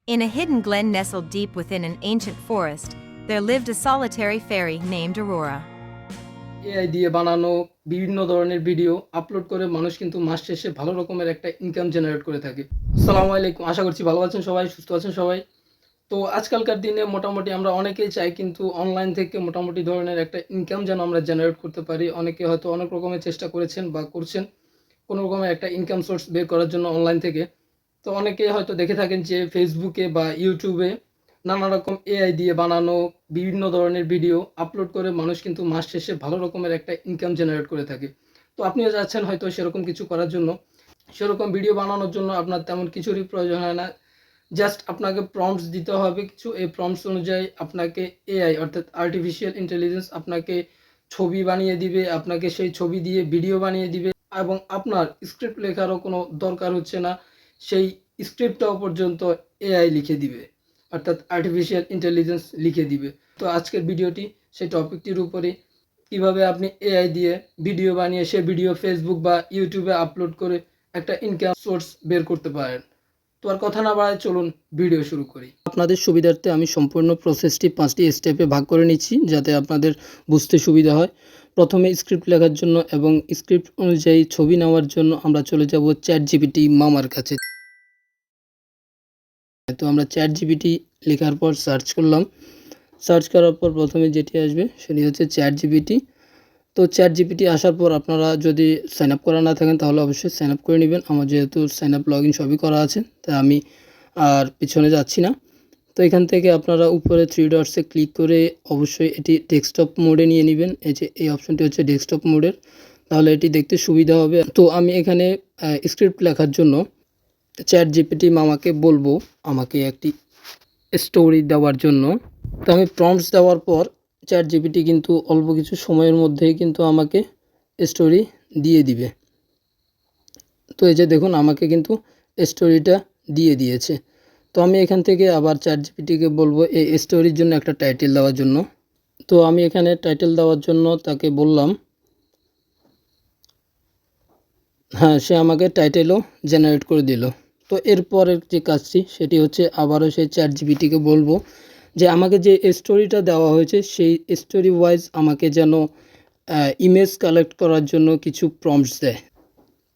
In a hidden glen nestled deep within an ancient forest, there lived a solitary fairy named Aurora. AI দিয়ে বানানো বিভিন্ন ধরনের video upload করে মানুষ কিন্তু মাস শেষে ভালো রকমের একটা ইনকাম জেনারেট করে থাকে। আসসালামু আলাইকুম, আশা করছি ভালো আছেন সবাই, সুস্থ আছেন সবাই। তো আজকালকার দিনে মোটামুটি আমরা অনেকেই চাই কিন্তু অনলাইন থেকে মোটামুটি ধরনের একটা ইনকাম যেন আমরা জেনারেট করতে পারি। অনেকে হয়তো অনেক রকমের চেষ্টা করেছেন বা করছেন কোনো রকমের একটা ইনকাম সোর্স বের করার জন্য অনলাইন থেকে। তো অনেকে হয়তো দেখে থাকেন যে ফেসবুকে বা ইউটিউবে নানা রকম এআই দিয়ে বানানো বিভিন্ন ধরনের ভিডিও আপলোড করে মানুষ কিন্তু মাস শেষে ভালো রকমের একটা ইনকাম জেনারেট করে থাকে। তো আপনিও যাচ্ছেন হয়তো সেরকম কিছু করার জন্য। সেরকম ভিডিও বানানোর জন্য আপনার তেমন কিছুরই প্রয়োজন হয় না। জাস্ট আপনাকে প্রম্পটস দিতে হবে কিছু। এই প্রম্পটস অনুযায়ী আপনাকে এআই অর্থাৎ আর্টিফিশিয়াল ইন্টেলিজেন্স আপনাকে ছবি বানিয়ে দিবে, আপনাকে সেই ছবি দিয়ে ভিডিও বানিয়ে দিবে এবং আপনার স্ক্রিপ্ট লেখারও কোনো দরকার হচ্ছে না। সেই স্ক্রিপ্টটাও পর্যন্ত এআই লিখে দিবে, অর্থাৎ আর্টিফিশিয়াল ইন্টেলিজেন্স লিখে দিবে। তো আজকের ভিডিওটি সেই টপিকটির উপরে, কিভাবে আপনি এআই দিয়ে ভিডিও বানিয়ে সে ভিডিও ফেসবুক বা ইউটিউবে আপলোড করে একটা ইনকাম সোর্স বের করতে পারেন। তো আর কথা না বাড়ায় চলুন ভিডিও শুরু করি। আপনাদের সুবিধার্থে আমি সম্পূর্ণ প্রসেসটি 5টি স্টেপে ভাগ করে নিচ্ছি যাতে আপনাদের বুঝতে সুবিধা হয়। প্রথমে স্ক্রিপ্ট লেখার জন্য এবং স্ক্রিপ্ট অনুযায়ী ছবি নেওয়ার জন্য আমরা চলে যাব চ্যাটজিপিটি মামার কাছে। তো আমরা চ্যাটজিপিটি লেখার পর সার্চ করলাম। সার্চ করার পর প্রথমে যেটি আসবে সেটি হচ্ছে চ্যাটজিপিটি। তো চ্যাটজিপিটি আসার পর আপনারা যদি সাইন আপ করা না থাকেন তাহলে অবশ্যই সাইন আপ করে নেবেন। আমার যেহেতু সাইন আপ লগ ইন সবই করা আছে তাই আমি আর পিছনে যাচ্ছি না। তো এখান থেকে আপনারা উপরে 3 ডটসে ক্লিক করে অবশ্যই এটি ডেস্কটপ মোডে নিয়ে নেবেন। এই যে এই অপশনটি হচ্ছে ডেস্কটপ মোডের, তাহলে এটি দেখতে সুবিধা হবে। তো আমি এখানে স্ক্রিপ্ট লেখার জন্য চ্যাটজিপিটি মামাকে বলবো আমাকে একটি স্টোরি দেওয়ার জন্য। তো আমি প্রম্পটস দেওয়ার পর চ্যাটজিপিটি কিন্তু অল্প কিছু সময়ের মধ্যেই কিন্তু আমাকে স্টোরি দিয়ে দিবে। তো এই যে দেখুন আমাকে কিন্তু স্টোরিটা দিয়ে দিয়েছে। তো আমি এখান থেকে আবার চ্যাটজিপিটিকে বলবো এই স্টোরির জন্য একটা টাইটেল দেওয়ার জন্য। তো আমি এখানে টাইটেল দেওয়ার জন্য তাকে বললাম, হ্যাঁ, সে আমাকে টাইটেলও জেনারেট করে দিল। তো এরপরের যে কাজটি সেটি হচ্ছে আবারও সেই চ্যাটজিপিটিকে বলবো যে আমাকে যে স্টোরিটা দেওয়া হয়েছে সেই স্টোরি ওয়াইজ আমাকে যেন ইমেজ কালেক্ট করার জন্য কিছু প্রম্পটস দেয়।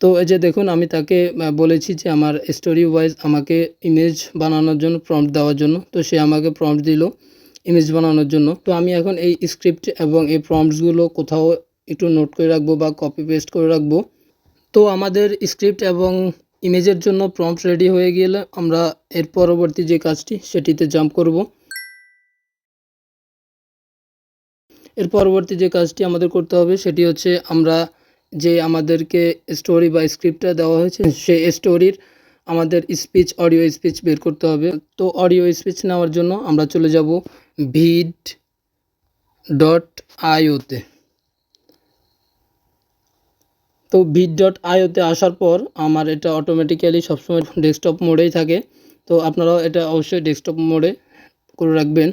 তো এই যে দেখুন আমি তাকে বলেছি যে আমার স্টোরি ওয়াইজ আমাকে ইমেজ বানানোর জন্য প্রম্পট দেওয়ার জন্য। তো সে আমাকে প্রম্পট দিল ইমেজ বানানোর জন্য। তো আমি এখন এই স্ক্রিপ্ট এবং এই প্রম্পটসগুলো কোথাও একটু নোট করে রাখবো বা কপি পেস্ট করে রাখবো। তো আমাদের স্ক্রিপ্ট এবং ইমেজের জন্য প্রম্পট রেডি হয়ে গেলে আমরা এর পরবর্তী যে কাজটি সেটিতে জাম্প করব। এর পরবর্তী যে কাজটি আমাদের করতে হবে সেটি হচ্ছে আমরা যে আমাদেরকে স্টোরি বা স্ক্রিপ্টটা দেওয়া হয়েছে সেই স্টোরির আমাদের স্পিচ, অডিও স্পিচ বের করতে হবে। তো অডিও স্পিচ নেওয়ার জন্য আমরা চলে যাব vid.ioতে। তো vid.ioতে আসার পর আমার এটা অটোমেটিক্যালি সবসময় ডেস্কটপ মোডেই থাকে। তো আপনারাও এটা অবশ্যই ডেস্কটপ মোডে করে রাখবেন।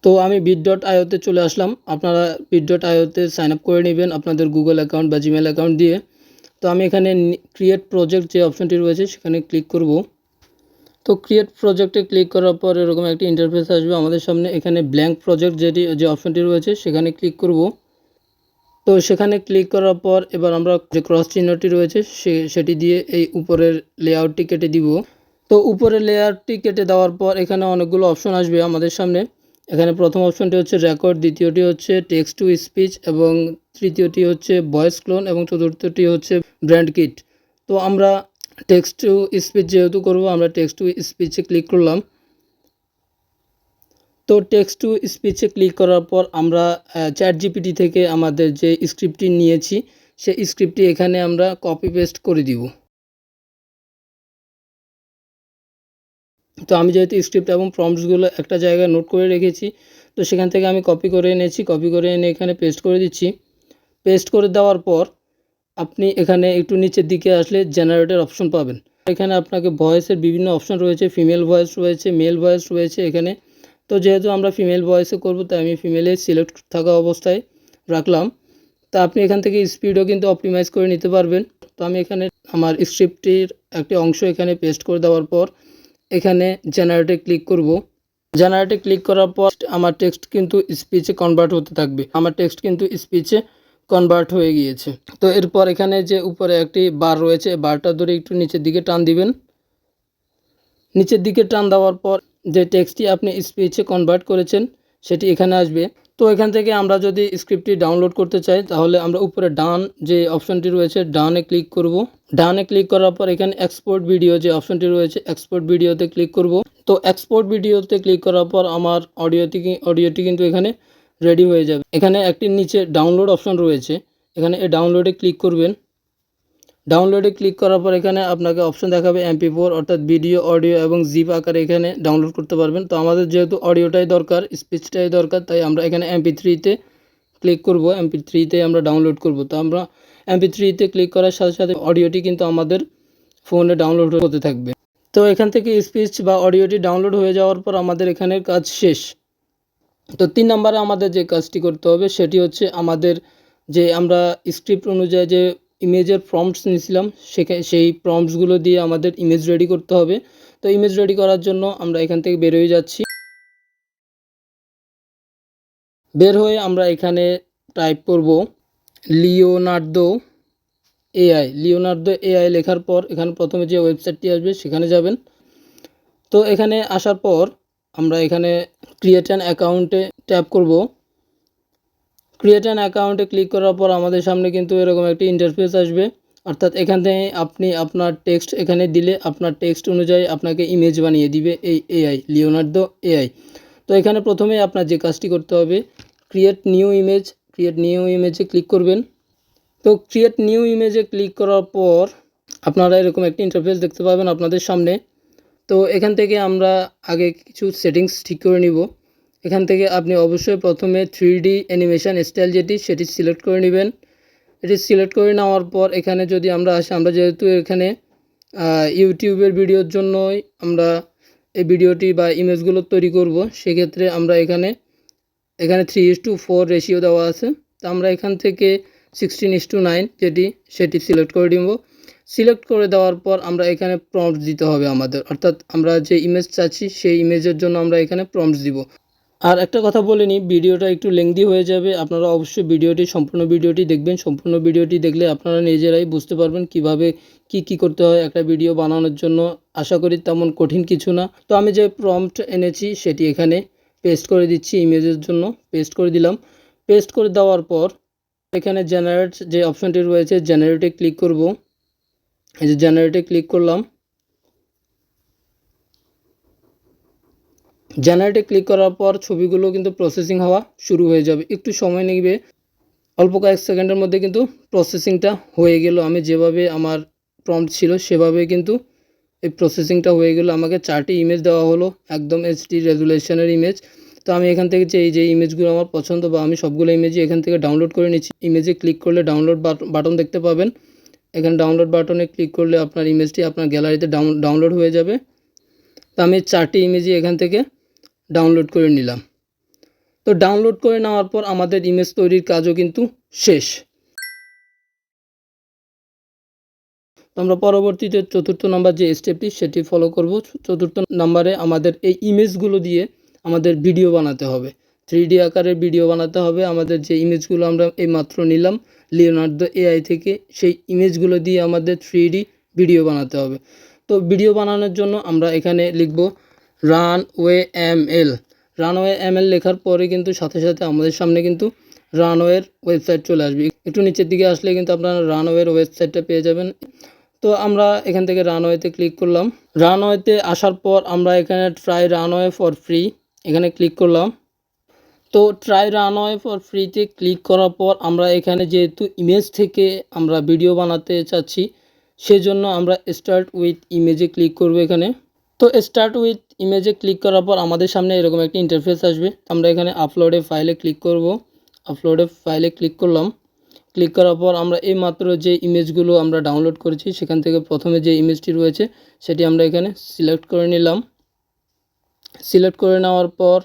তো আমি bit.ioতে চলে আসলাম। আপনারা bit.ioতে সাইন আপ করে নেবেন আপনাদের গুগল অ্যাকাউন্ট বা জিমেল অ্যাকাউন্ট দিয়ে। তো আমি এখানে ক্রিয়েট প্রজেক্ট যে অপশনটি রয়েছে সেখানে ক্লিক করব। তো ক্রিয়েট প্রজেক্টে ক্লিক করার পর এরকম একটি ইন্টারফেস আসবে আমাদের সামনে। এখানে ব্ল্যাঙ্ক প্রজেক্ট যে অপশনটি রয়েছে সেখানে ক্লিক করব। তো সেখানে ক্লিক করার পর এবার আমরা যে ক্রস চিহ্নটি রয়েছে সেটি দিয়ে এই উপরের লেআউটটি কেটে দিব। তো উপরের লেয়ারটি কেটে দেওয়ার পর এখানে অনেকগুলো অপশন আসবে আমাদের সামনে। এখানে প্রথম অপশনটি হচ্ছে রেকর্ড, দ্বিতীয়টি হচ্ছে টেক্সট টু স্পিচ এবং তৃতীয়টি হচ্ছে ভয়েস ক্লোন এবং চতুর্থটি হচ্ছে ব্র্যান্ড কিট। তো আমরা টেক্সট টু স্পিচ যেহেতু করব আমরা টেক্সট টু স্পিচে ক্লিক করলাম। তো টেক্সট টু স্পিচে ক্লিক করার পর আমরা চ্যাটজিপিটি থেকে আমাদের যে স্ক্রিপ্টটি নিয়েছি সেই স্ক্রিপ্টটি এখানে আমরা কপি পেস্ট করে দিব। তো আমি যেহেতু স্ক্রিপ্ট এবং প্রম্পটসগুলো একটা জায়গায় নোট করে রেখেছি তো সেখান থেকে আমি কপি করে এনেছি, কপি করে এনে এখানে পেস্ট করে দিচ্ছি। পেস্ট করে দেওয়ার পর আপনি এখানে একটু নিচের দিকে আসলে জেনারেটর অপশন পাবেন। এখানে আপনাকে ভয়েসের বিভিন্ন অপশন রয়েছে, ফিমেল ভয়েস রয়েছে, মেল ভয়েস রয়েছে এখানে। তো যেহেতু আমরা ফিমেল ভয়েসে করব তাই আমি ফিমেলে সিলেক্ট থাকা অবস্থায় রাখলাম। তা আপনি এখান থেকে স্পিডও কিন্তু অপটিমাইজ করে নিতে পারবেন। তো আমি এখানে আমার স্ক্রিপ্টটির একটি অংশ এখানে পেস্ট করে দেওয়ার পর এখানে জেনারেটে ক্লিক করব। জেনারেটে ক্লিক করার পর আমার টেক্সট কিন্তু স্পিচে কনভার্ট হতে থাকবে। আমার টেক্সট কিন্তু স্পিচে কনভার্ট হয়ে গিয়েছে। তো এরপর এখানে যে উপরে একটি বার রয়েছে, বারটা ধরে একটু নিচের দিকে টান দিবেন। নিচের দিকে টান দেওয়ার পর যে টেক্সটটি আপনি স্পিচে কনভার্ট করেছেন সেটি এখানে আসবে। তো এখান থেকে আমরা যদি স্ক্রিপ্টটি ডাউনলোড করতে চাই তাহলে আমরা উপরে ডান যে অপশনটি রয়েছে ডানে ক্লিক করব। ডানে ক্লিক করার পর এখানে এক্সপোর্ট ভিডিও যে অপশনটি রয়েছে এক্সপোর্ট ভিডিওতে ক্লিক করব। তো এক্সপোর্ট ভিডিওতে ক্লিক করার পর আমার অডিওটি কিন্তু এখানে রেডি হয়ে যাবে। এখানে একটি নিচে ডাউনলোড অপশন রয়েছে, এখানে এই ডাউনলোডে ক্লিক করবেন। ডাউনলোডে ক্লিক করার পর এখানে আপনাকে অপশন দেখাবে MP4 অর্থাৎ ভিডিও, অডিও এবং জিপ আকারে এখানে ডাউনলোড করতে পারবেন। তো আমাদের যেহেতু অডিওটাই দরকার, স্পিচটাই দরকার, তাই আমরা এখানে MP3তে ক্লিক করব। MP3তে আমরা ডাউনলোড করব। তো আমরা MP3তে ক্লিক করার সাথে সাথে অডিওটি কিন্তু আমাদের ফোনে ডাউনলোড হতে থাকবে। তো এখান থেকে স্পিচ বা অডিওটি ডাউনলোড হয়ে যাওয়ার পর আমাদের এখানের কাজ শেষ। তো 3 নম্বরে আমাদের যে কাজটি করতে হবে সেটি হচ্ছে আমাদের যে আমরা স্ক্রিপ্ট অনুযায়ী যে ইমেজের প্রম্পটস নিয়েছিলাম সেই প্রম্পটসগুলো দিয়ে আমাদের ইমেজ রেডি করতে হবে। তো ইমেজ রেডি করার জন্য আমরা এখান থেকে বের হয়ে যাচ্ছি। বের হয়ে আমরা এখানে টাইপ করব লিওনার্দো এআই লেখার পর এখানে প্রথমে যে ওয়েবসাইটটি আসবে সেখানে যাবেন। তো এখানে আসার পর আমরা এখানে ক্রিয়েট অ্যান অ্যাকাউন্টে ট্যাপ করব। ক্রিয়েট অ্যান অ্যাকাউন্টে ক্লিক করার পর আমাদের সামনে কিন্তু এরকম একটি ইন্টারফেস আসবে। অর্থাৎ এখান থেকে আপনি আপনার টেক্সট এখানে দিলে আপনার টেক্সট অনুযায়ী আপনাকে ইমেজ বানিয়ে দিবে এই এআই, লিওনার্দো এআই। তো এখানে প্রথমেই আপনার যে কাজটি করতে হবে ক্রিয়েট নিউ ইমেজে ক্লিক করবেন। তো ক্রিয়েট নিউ ইমেজে ক্লিক করার পর আপনারা এরকম একটি ইন্টারফেস দেখতে পাবেন আপনাদের সামনে। তো এখান থেকে আমরা আগে কিছু সেটিংস ঠিক করে নিব। এখান থেকে আপনি অবশ্যই প্রথমে 3D অ্যানিমেশন স্টাইল সেটি সিলেক্ট করে নেবেন। এটি সিলেক্ট করে নেওয়ার পর এখানে যদি আমরা আসি, আমরা যেহেতু এখানে ইউটিউবের ভিডিওর জন্যই আমরা এই ভিডিওটি বা ইমেজগুলো তৈরি করব, সেক্ষেত্রে আমরা এখানে 3:4 রেশিও দেওয়া আছে। তো আমরা এখান থেকে 16:9 সেটি সিলেক্ট করে দিব। সিলেক্ট করে দেওয়ার পর আমরা এখানে প্রম্পট দিতে হবে আমাদের, অর্থাৎ আমরা যে ইমেজ চাচ্ছি সেই ইমেজের জন্য আমরা এখানে প্রম্পট দিব। আর একটা কথা বলে নিই, ভিডিওটা একটু লেংদি হয়ে যাবে, আপনারা অবশ্যই সম্পূর্ণ ভিডিওটি দেখবেন। সম্পূর্ণ ভিডিওটি দেখলে আপনারা নিজেরাই বুঝতে পারবেন কিভাবে কি করতে হয় একটা ভিডিও বানানোর জন্য। আশা করি তেমন কঠিন কিছু না। তো আমি যে প্রম্পট এনেছি সেটি এখানে পেস্ট করে দিচ্ছি, ইমেজের জন্য পেস্ট করে দিলাম। পেস্ট করে দেওয়ার পর এখানে জেনারেট যে অপশনটি রয়েছে জেনারেটে ক্লিক করব। এই যে জেনারেটে ক্লিক করলাম। জেনারেটে ক্লিক করার পর ছবিগুলো কিন্তু প্রসেসিং হওয়া শুরু হয়ে যাবে, একটু সময় নেবে। অল্প কয়েক সেকেন্ডের মধ্যে কিন্তু প্রসেসিংটা হয়ে গেল। আমি যেভাবে আমার প্রম্পট ছিল সেভাবে কিন্তু এই প্রসেসিংটা হয়ে গেল। আমাকে 4টি ইমেজ দেওয়া হলো, একদম এইচডি রেজুলেশনের ইমেজ। তো আমি এখান থেকে যে ইমেজগুলো আমার পছন্দ বা আমি সবগুলো ইমেজই এখান থেকে ডাউনলোড করে নিচ্ছি। ইমেজে ক্লিক করলে ডাউনলোড বাটন দেখতে পাবেন। এখানে ডাউনলোড বাটনে ক্লিক করলে আপনার ইমেজটি আপনার গ্যালারিতে ডাউনলোড হয়ে যাবে। তো আমি 4টি ইমেজই এখান থেকে ডাউনলোড করে নিলাম। তো ডাউনলোড করে নেওয়ার পর আমাদের ইমেজ তৈরির কাজও কিন্তু শেষ। তো আমরা পরবর্তীতে 4র্থ নাম্বার যে স্টেপটি সেটি ফলো করব। 4র্থ নাম্বারে আমাদের এই ইমেজগুলো দিয়ে আমাদের ভিডিও বানাতে হবে, 3D আকারের ভিডিও বানাতে হবে। আমাদের যে ইমেজগুলো আমরা এইমাত্র নিলাম লিওনার্দো এআই থেকে, সেই ইমেজগুলো দিয়ে আমাদের 3D ভিডিও বানাতে হবে। তো ভিডিও বানানোর জন্য আমরা এখানে লিখব রানওয়ে এমএল লেখার পরে কিন্তু সাথে সাথে আমাদের সামনে কিন্তু রানওয়ের ওয়েবসাইট চলে আসবে। একটু নিচের দিকে আসলে কিন্তু আপনারা রানওয়ের ওয়েবসাইটটা পেয়ে যাবেন। তো আমরা এখান থেকে রানওয়েতে ক্লিক করলাম। রানওয়েতে আসার পর আমরা এখানে ট্রাই রানওয়ে ফর ফ্রি এখানে ক্লিক করলাম। তো ট্রাই রানওয়ে ফর ফ্রিতে ক্লিক করার পর আমরা এখানে যেহেতু ইমেজ থেকে আমরা ভিডিও বানাতে চাচ্ছি সেজন্য আমরা স্টার্ট উইথ ইমেজে ক্লিক করব এখানে। তো স্টার্ট উইথ ইমেজে ক্লিক করার পর আমাদের সামনে এরকম একটি ইন্টারফেস আসবে। আমরা এখানে আপলোডে ফাইলে ক্লিক করব। আপলোডে ফাইলে ক্লিক করলাম। ক্লিক করার পর আমরা এই মাত্র যে ইমেজগুলো আমরা ডাউনলোড করেছি সেখান থেকে প্রথমে যে ইমেজটি রয়েছে সেটি আমরা এখানে সিলেক্ট করে নিলাম। সিলেক্ট করে নেওয়ার পর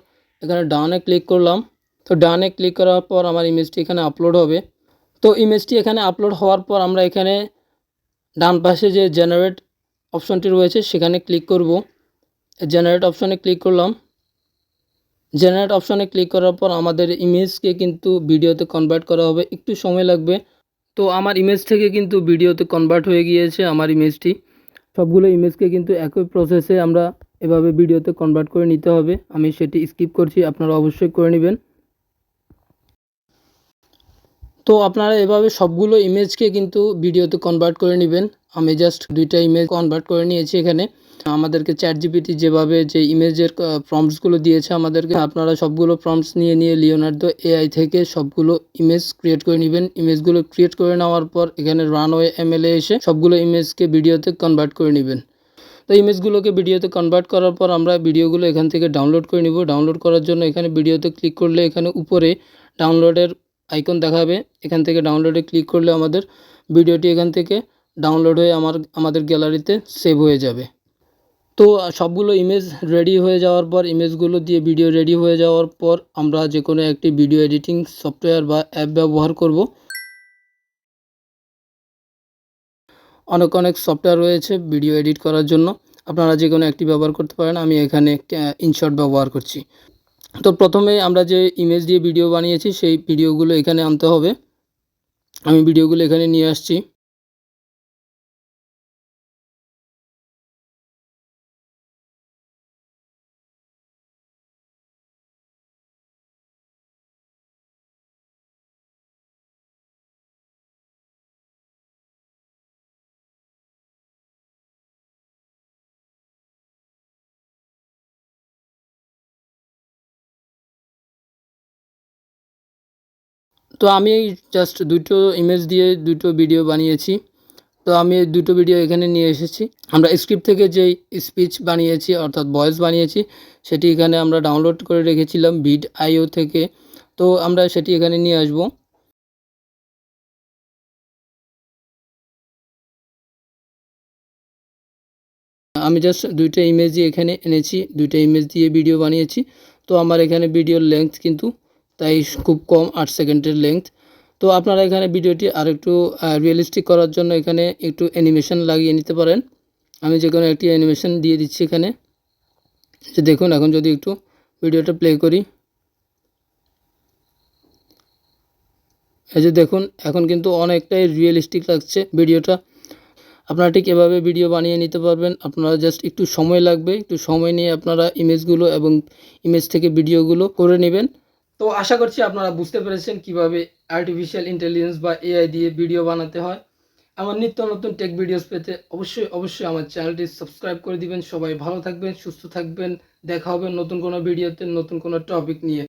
এখানে ডানে ক্লিক করলাম। তো ডানে ক্লিক করার পর আমার ইমেজটি এখানে আপলোড হবে। তো ইমেজটি এখানে আপলোড হওয়ার পর আমরা এখানে ডান পাশে যে জেনারেট অপশনটি রয়েছে সেখানে ক্লিক করব। জেনারেট অপশনে ক্লিক করলাম। জেনারেট অপশনে ক্লিক করার পর আমাদের ইমেজকে কিন্তু ভিডিওতে কনভার্ট করা হবে, একটু সময় লাগবে। তো আমার ইমেজ থেকে কিন্তু ভিডিওতে কনভার্ট হয়ে গিয়েছে আমার ইমেজটি। সবগুলো ইমেজকে কিন্তু একই প্রসেসে আমরা এভাবে ভিডিওতে কনভার্ট করে নিতে হবে। আমি সেটি স্কিপ করছি, আপনারা অবশ্যই করে নেবেন। তো আপনারা এভাবে সবগুলো ইমেজকে কিন্তু ভিডিওতে কনভার্ট করে নেবেন। আমি জাস্ট 2টা ইমেজ কনভার্ট করে নিয়েছি এখানে। আমাদেরকে চ্যাটজিপিটি যেভাবে যে ইমেজের প্রম্পটসগুলো দিয়েছে আমাদেরকে, আপনারা সবগুলো প্রম্পটস নিয়ে লিওনার্দো এআই থেকে সবগুলো ইমেজ ক্রিয়েট করে নেবেন। ইমেজগুলো ক্রিয়েট করে নেওয়ার পর এখানে রানওয়ে এমএলএ এসে সবগুলো ইমেজকে ভিডিওতে কনভার্ট করে নেবেন। তো ইমেজগুলোকে ভিডিওতে কনভার্ট করার পর আমরা ভিডিওগুলো এখান থেকে ডাউনলোড করে নিব। ডাউনলোড করার জন্য এখানে ভিডিওতে ক্লিক করলে এখানে উপরে ডাউনলোডের আইকন দেখাবে। এখান থেকে ডাউনলোডে ক্লিক করলে আমাদের ভিডিওটি এখান থেকে ডাউনলোড হয়ে আমাদের গ্যালারিতে সেভ হয়ে যাবে। তো সবগুলো ইমেজ রেডি হয়ে যাওয়ার পর, ইমেজগুলো দিয়ে ভিডিও রেডি হয়ে যাওয়ার পর আমরা যে কোনো একটি ভিডিও এডিটিং সফটওয়্যার বা অ্যাপ ব্যবহার করব। অনেক সফটওয়্যার রয়েছে ভিডিও এডিট করার জন্য, আপনারা যে কোনো একটি ব্যবহার করতে পারেন। আমি এখানে ইনশট ব্যবহার করছি। তো প্রথমে আমরা যে ইমেজ দিয়ে ভিডিও বানিয়েছি সেই ভিডিওগুলো এখানে আনতে হবে। আমি ভিডিওগুলো এখানে নিয়ে আসছি। তো আমি জাস্ট 2টো ইমেজ দিয়ে 2টো ভিডিও বানিয়েছি। তো আমি এই 2টো ভিডিও এখানে নিয়ে এসেছি। আমরা স্ক্রিপ্ট থেকে যেই স্পিচ বানিয়েছি অর্থাৎ ভয়েস বানিয়েছি সেটি এখানে আমরা ডাউনলোড করে রেখেছিলাম ভিড.io থেকে। তো আমরা সেটি এখানে নিয়ে আসব। আমি জাস্ট 2টা ইমেজই এখানে এনেছি, 2টা ইমেজ দিয়ে ভিডিও বানিয়েছি। তো আমার এখানে ভিডিওর লেংথ কিন্তু তাই খুব কম, 8 সেকেন্ডের লেংথ। তো আপনারা এখানে ভিডিওটি আরেকটু রিয়েলিস্টিক করার জন্য এখানে একটু অ্যানিমেশন লাগিয়ে নিতে পারেন। আমি যে কোনো একটি অ্যানিমেশন দিয়ে দিচ্ছি এখানে। যে দেখুন, এখন যদি একটু ভিডিওটা প্লে করি, এই যে দেখুন এখন কিন্তু অনেকটাই রিয়েলিস্টিক লাগছে ভিডিওটা। আপনারা ঠিক এভাবে ভিডিও বানিয়ে নিতে পারবেন। আপনারা জাস্ট একটু সময় লাগবে, একটু সময় নিয়ে আপনারা ইমেজগুলো এবং ইমেজ থেকে ভিডিওগুলো করে নেবেন। তো আশা করছি আপনারা বুঝতে পেরেছেন কিভাবে আর্টিফিশিয়াল ইন্টেলিজেন্স বা এআই দিয়ে ভিডিও বানাতে হয়। আমার নিত্য নতুন টেক ভিডিওস পেতে অবশ্যই আমার চ্যানেলটি সাবস্ক্রাইব করে দিবেন। সবাই ভালো থাকবেন, সুস্থ থাকবেন। দেখা হবে নতুন কোনো ভিডিওতে নতুন কোনো টপিক নিয়ে।